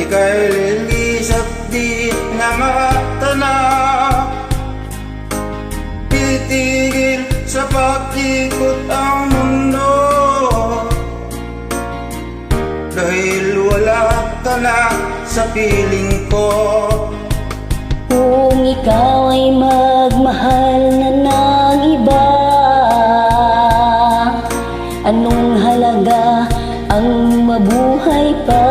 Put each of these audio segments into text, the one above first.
ika'y lilis at di na matana. Titigil sa pag-ikot ang mundo, dahil wala ka na sa piling ko. Kung ikaw ay magmahal na ng iba, anong halaga ang mabuhay pa?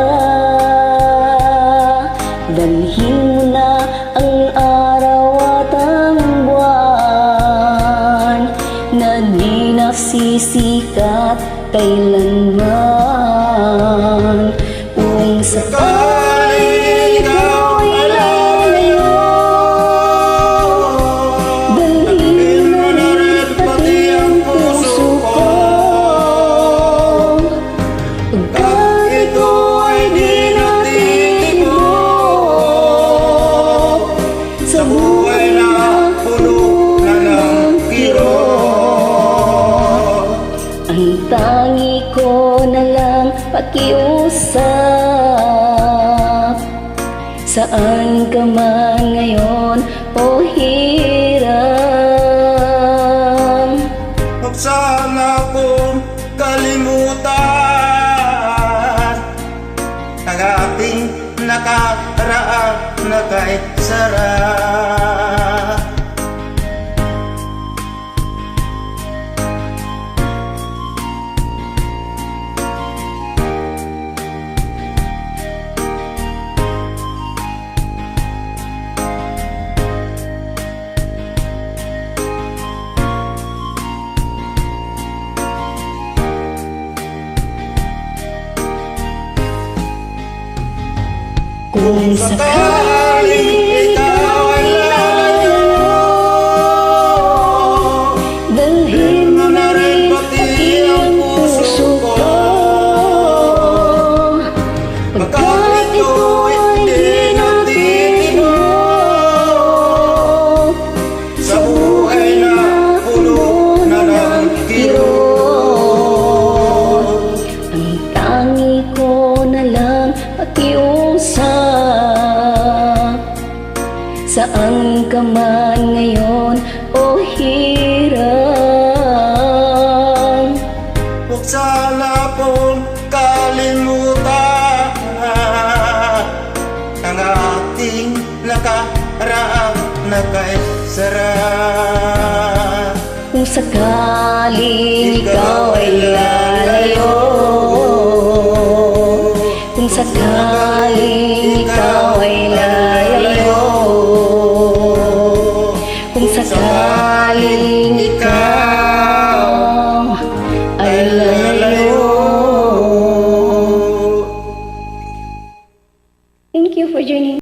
Dalhin mo na ang araw at ang buwan na di nagsisikat kailanman. Kung sakaling ikaw ay lalayo, dalhin mo na rin pati ang puso ko. Pagkat ito ay di natitibok sa buhay na puno na ng kirot. ang tangi ko na lang pakiusap. Saan ka man ngayon o hiram, Huwag sana kong kalimutan ang ating nakaraan na kahit sarap. kung sakaling ikaw ay lalayo, dalhin mo na rin pati ang puso ko. Pagkat ito ay di natitibok Sa buhay na puno na ng kirot, ang tangi ko na lang pakiusap. Saan ka man ngayon o hiram, huwag sana pong kalimutan ang ating nakaraan na kahit sarap. kung sakaling ikaw ay lalayo, kung sakaling